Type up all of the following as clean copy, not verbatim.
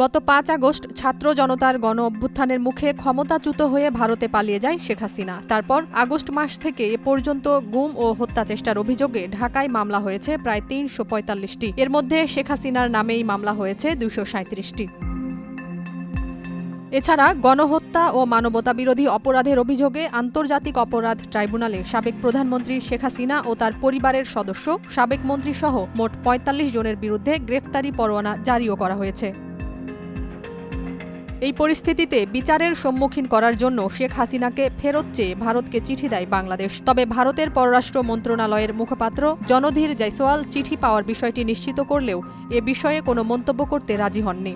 গত ৫ আগস্ট ছাত্র জনতার গণ অভ্যুত্থানের মুখে ক্ষমতাচ্যুত হয়ে ভারতে পালিয়ে যায় শেখ হাসিনা। তারপর আগস্ট মাস থেকে এ পর্যন্ত গুম ও হত্যাচেষ্টার অভিযোগে ঢাকায় মামলা হয়েছে প্রায় ৩৪৫টি। এর মধ্যে শেখ হাসিনার নামেই মামলা হয়েছে ২৩৭টি। এছাড়া গণহত্যা ও মানবতাবিরোধী অপরাধের অভিযোগে আন্তর্জাতিক অপরাধ ট্রাইব্যুনালে সাবেক প্রধানমন্ত্রী শেখ হাসিনা ও তার পরিবারের সদস্য, সাবেক মন্ত্রীসহ মোট ৪৫ জনের বিরুদ্ধে গ্রেফতারি পরোয়ানা জারিও করা হয়েছে। এই পরিস্থিতিতে বিচারের সম্মুখীন করার জন্য শেখ হাসিনাকে ফেরত চেয়ে ভারতকে চিঠি দেয় বাংলাদেশ। তবে ভারতের পররাষ্ট্র মন্ত্রণালয়ের মুখপাত্র জনধীর জয়সওয়াল চিঠি পাওয়ার বিষয়টি নিশ্চিত করলেও এ বিষয়ে কোনো মন্তব্য করতে রাজি হননি।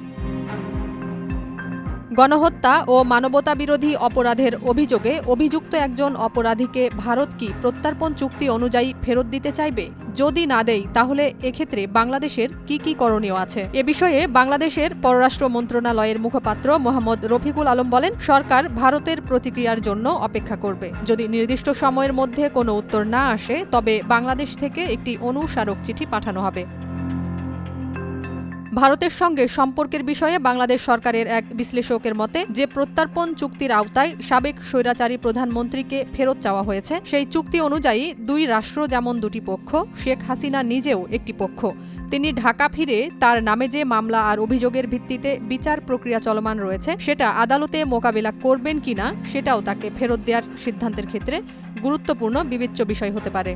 গণহত্যা ও মানবতাবিরোধী অপরাধের অভিযোগে অভিযুক্ত একজন অপরাধীকে ভারত কি প্রত্যর্পণ চুক্তি অনুযায়ী ফেরত দিতে চাইবে? যদি না দেয় তাহলে এক্ষেত্রে বাংলাদেশের কি করণীয় আছে? এ বিষয়ে বাংলাদেশের পররাষ্ট্র মন্ত্রণালয়ের মুখপাত্র মোহাম্মদ রফিকুল আলম বলেন, সরকার ভারতের প্রতিক্রিয়ার জন্য অপেক্ষা করবে। যদি নির্দিষ্ট সময়ের মধ্যে কোনো উত্তর না আসে তবে বাংলাদেশ থেকে একটি অনুস্মারক চিঠি পাঠানো হবে। ভারতের সঙ্গে সম্পর্কের বিষয়ে বাংলাদেশ সরকারের এক বিশ্লেষকের মতে, যে প্রত্যর্পণ চুক্তির আওতায় সাবেক স্বৈরাচারী প্রধানমন্ত্রীকে ফেরত চাওয়া হয়েছে, সেই চুক্তি অনুযায়ী দুই রাষ্ট্র যেমন দুটি পক্ষ, শেখ হাসিনা নিজেও একটি পক্ষ। তিনি ঢাকা ফিরে তার নামে যে মামলা আর অভিযোগের ভিত্তিতে বিচার প্রক্রিয়া চলমান রয়েছে সেটা আদালতে মোকাবিলা করবেন কিনা সেটাও তাকে ফেরত দেওয়ার সিদ্ধান্তের ক্ষেত্রে গুরুত্বপূর্ণ বিবেচ্য বিষয় হতে পারে।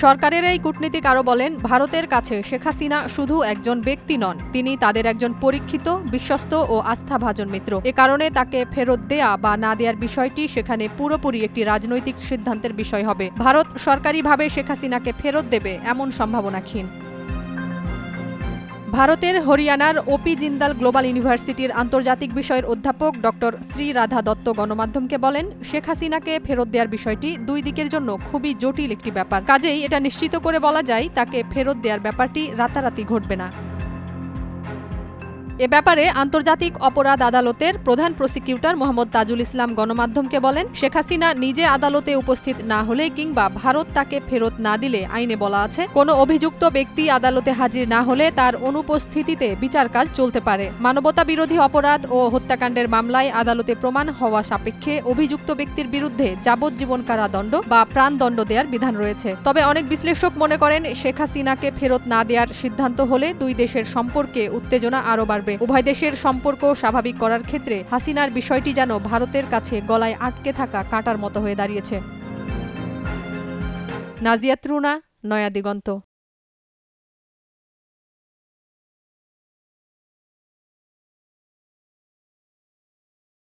সরকারের এই কূটনীতিক আরও বলেন, ভারতের কাছে শেখ হাসিনা শুধু একজন ব্যক্তি নন, তিনি তাদের একজন পরীক্ষিত, বিশ্বস্ত ও আস্থাভাজন মিত্র। এ কারণে তাকে ফেরত দেয়া বা না দেওয়ার বিষয়টি সেখানে পুরোপুরি একটি রাজনৈতিক সিদ্ধান্তের বিষয় হবে। ভারত সরকারিভাবে শেখ হাসিনাকে ফেরত দেবে এমন সম্ভাবনা ক্ষীণ। ভারতের হরিয়ানার ওপি জিন্দাল গ্লোবাল ইউনিভার্সিটির আন্তর্জাতিক বিষয়ের অধ্যাপক ডক্টর শ্রী রাধা দত্ত গণমাধ্যমকে বলেন, শেখ হাসিনাকে ফেরত দেওয়ার বিষয়টি দুই দিকের জন্য খুবই জটিল একটি ব্যাপার। কাজেই এটা নিশ্চিত করে বলা যায় তাকে ফেরত দেওয়ার ব্যাপারটি রাতারাতি ঘটবে না। এ ব্যাপারে আন্তর্জাতিক অপরাধ আদালতের প্রধান প্রসিকিউটর মোহাম্মদ তাজুল ইসলাম গণমাধ্যমকে বলেন, শেখ হাসিনা নিজে আদালতে উপস্থিত না হলে কিংবা ভারত তাকে ফেরত না দিলে আইনে বলা আছে, কোনো অভিযুক্ত ব্যক্তি আদালতে হাজির না হলে তার অনুপস্থিতিতে বিচার কাজ চলতে পারে। মানবতাবিরোধী অপরাধ ও হত্যাকাণ্ডের মামলায় আদালতে প্রমাণ হওয়া সাপেক্ষে অভিযুক্ত ব্যক্তির বিরুদ্ধে যাবজ্জীবন কারাদণ্ড বা প্রাণদণ্ড দেওয়ার বিধান রয়েছে। তবে অনেক বিশ্লেষক মনে করেন, শেখ হাসিনাকে ফেরত না দেওয়ার সিদ্ধান্ত হলে দুই দেশের সম্পর্কে উত্তেজনা আরও বাড়বে। উভয় দেশের সম্পর্ক স্বাভাবিক করার ক্ষেত্রে হাসিনার বিষয়টি যেন ভারতের কাছে গলায় আটকে থাকা কাঁটার মতো হয়ে দাঁড়িয়েছে। নাজিয়াত রুনা, নয়া দিগন্ত।